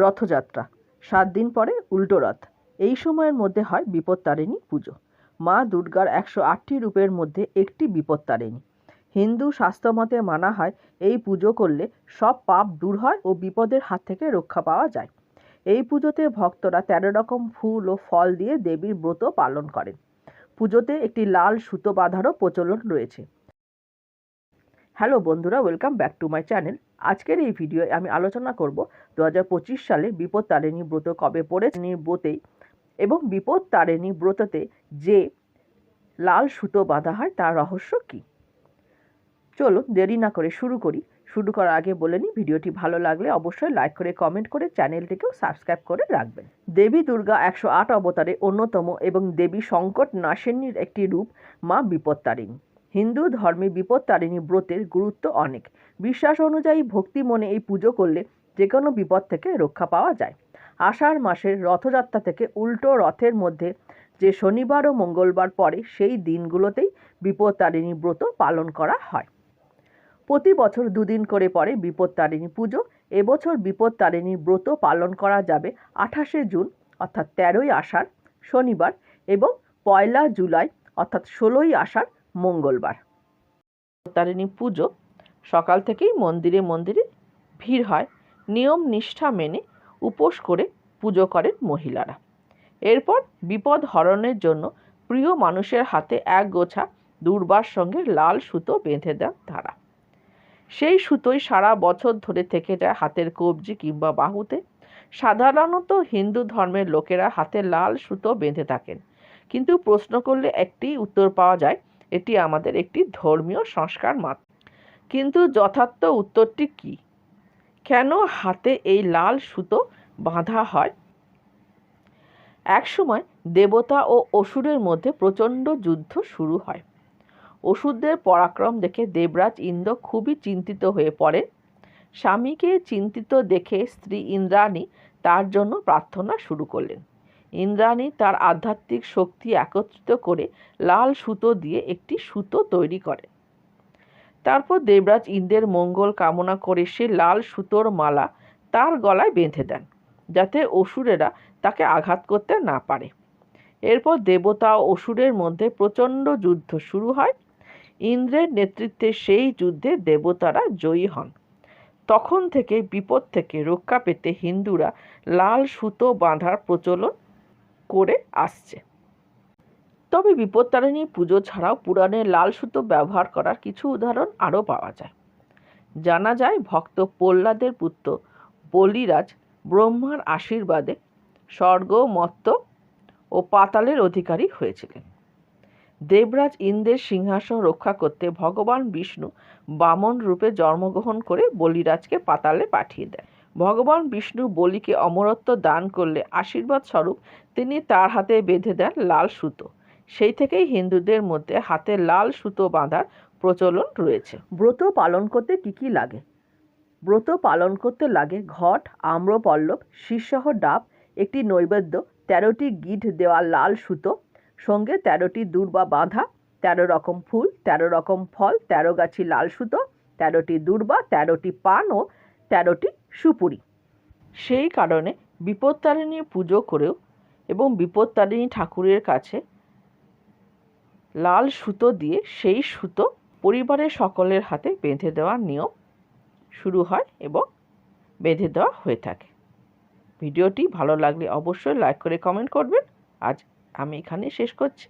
রথযাত্রা 7 দিন পরে উল্টো রথ। এই সময়ের মধ্যে হয় বিপত্তারিণী পুজো। মা দুর্গার 108টি রূপের মধ্যে একটি বিপত্তারিণী। হিন্দু শাস্ত্রমতে মানা হয় এই পুজো করলে সব পাপ দূর হয় ও বিপদের হাত থেকে রক্ষা পাওয়া যায়। এই পুজোতে ভক্তরা 13 রকম ফুল ও ফল দিয়ে দেবীর ব্রত পালন করেন। পুজোতে একটি লাল সুতো বাঁধারও প্রচলন রয়েছে। হ্যালো বন্ধুরা, welcome back to my channel. আজকের এই ভিডিওয়ে আমি আলোচনা করব 2025 সালে বিপত্তারিণী ব্রত কবে পড়েছে ব্রতেই এবং বিপত্তারিণী ব্রততে যে লাল সুতো বাঁধা হয় তার রহস্য কী। চলো দেরি না করে শুরু করি। শুরু করার আগে বলে নিই, ভিডিওটি ভালো লাগলে অবশ্যই লাইক করে কমেন্ট করে চ্যানেলটিকেও সাবস্ক্রাইব করে রাখবেন। দেবী দুর্গা 108 অবতারে অন্যতম এবং দেবী সংকট নাশিনীর একটি রূপ মা বিপত্তারিণী। হিন্দু ধর্মে বিপত্তারিণী ব্রতের গুরুত্ব অনেক। বিশ্বাস অনুযায়ী ভক্তি মনে এই পুজো করলে যে কোনো বিপদ থেকে রক্ষা পাওয়া যায়। আষাঢ় মাসের রথযাত্রা থেকে উল্টো রথের মধ্যে যে শনিবার ও মঙ্গলবার পড়ে সেই দিনগুলোতেই বিপত্তারিণী ব্রত পালন করা হয়। প্রতি বছর 2 দিন করে পড়ে বিপত্তারিণী পুজো। এবছর বিপত্তারিণী ব্রত পালন করা যাবে 28শে জুন অর্থাৎ 13ই আষাঢ় শনিবার এবং 1 জুলাই অর্থাৎ 16ই আষাঢ় মঙ্গলবার। বিপত্তারিণী পুজো সকাল থেকেই মন্দিরে মন্দিরে ভিড় হয়। নিয়ম নিষ্ঠা মেনে উপোস করে পুজো করেন মহিলারা। এরপর বিপদ হরণের জন্য প্রিয় মানুষের হাতে এক গোছা দুর্বার সঙ্গে লাল সুতো বেঁধে দেন তারা। সেই সুতোই সারা বছর ধরে থেকে যায় হাতের কবজি কিংবা বাহুতে। সাধারণত হিন্দু ধর্মের লোকেরা হাতে লাল সুতো বেঁধে থাকেন, কিন্তু প্রশ্ন করলে একটি উত্তর পাওয়া যায়, এটি আমাদের একটি ধর্মীয় সংস্কার মাত্র। কিন্তু যথার্থ উত্তরটি কি? কেন হাতে এই লাল সুতো বাঁধা হয়? একসময় দেবতা ও অসুরের মধ্যে প্রচণ্ড যুদ্ধ শুরু হয়। অসুরদের পরাক্রম দেখে দেবরাজ ইন্দ্র খুবই চিন্তিত হয়ে পড়েন। স্বামীকে চিন্তিত দেখে স্ত্রী ইন্দ্রাণী তার জন্য প্রার্থনা শুরু করলেন। ইন্দ্রাণী তার আধ্যাত্মিক শক্তি একত্রিত করে লাল সুতো দিয়ে একটি সুতো তৈরি করেন। তারপর দেবরাজ ইন্দ্রের মঙ্গল কামনা করে সে লাল সুতোর মালা তার গলায় বেঁধে দেন, যাতে অসুরেরা তাকে আঘাত করতে না পারে। এরপর দেবতা ও অসুরের মধ্যে প্রচণ্ড যুদ্ধ শুরু হয়। ইন্দ্রের নেতৃত্বে সেই যুদ্ধে দেবতারা জয়ী হন। তখন থেকে বিপদ থেকে রক্ষা পেতে হিন্দুরা লাল সুতো বাঁধার প্রচলন করে আসছে। তবে বিপত্তারিণী পুজো ছাড়াও পুরাণে লাল সুতো ব্যবহার করার কিছু উদাহরণ আরও পাওয়া যায়। জানা যায় ভক্ত প্রহ্লাদের পুত্র বলিরাজ ব্রহ্মার আশীর্বাদে স্বর্গ, মর্ত্য ও পাতালের অধিকারী হয়েছিলেন। দেবরাজ ইন্দ্রের সিংহাসন রক্ষা করতে ভগবান বিষ্ণু বামন রূপে জন্মগ্রহণ করে বলিরাজকে পাতালে পাঠিয়ে দেন। ভগবান বিষ্ণু বলিকে অমরত্ব দান করলে আশীর্বাদ স্বরূপ তিনি তার হাতে বেঁধে দেন লাল সুতো। সেই থেকেই হিন্দুদের মধ্যে হাতে লাল সুতো বাঁধার প্রচলন রয়েছে। ব্রত পালন করতে কি কি লাগে? ব্রত পালন করতে লাগে ঘট, আম্রপল্লব, শীর্ষসহ ডাব, একটি নৈবেদ্য, 13টি গিঁট দেওয়া লাল সুতো, সঙ্গে 13টি দূর্বা বাঁধা, 13 রকম ফুল, 13 রকম ফল, 13 গাছি লাল সুতো, 13টি দূর্বা, 13টি পান ও 13টি সুপুরি। সেই কারণে বিপত্তারিণী পুজো করেও এবং বিপত্তারিণী ঠাকুরের কাছে লাল সুতো দিয়ে সেই সুতো পরিবারের সকলের হাতে বেঁধে দেওয়ার নিয়ম শুরু হয় এবং বেঁধে দেওয়া হয়ে থাকে। ভিডিওটি ভালো লাগলে অবশ্যই লাইক করে কমেন্ট করবেন। আজ আমি এখানেই শেষ করছি।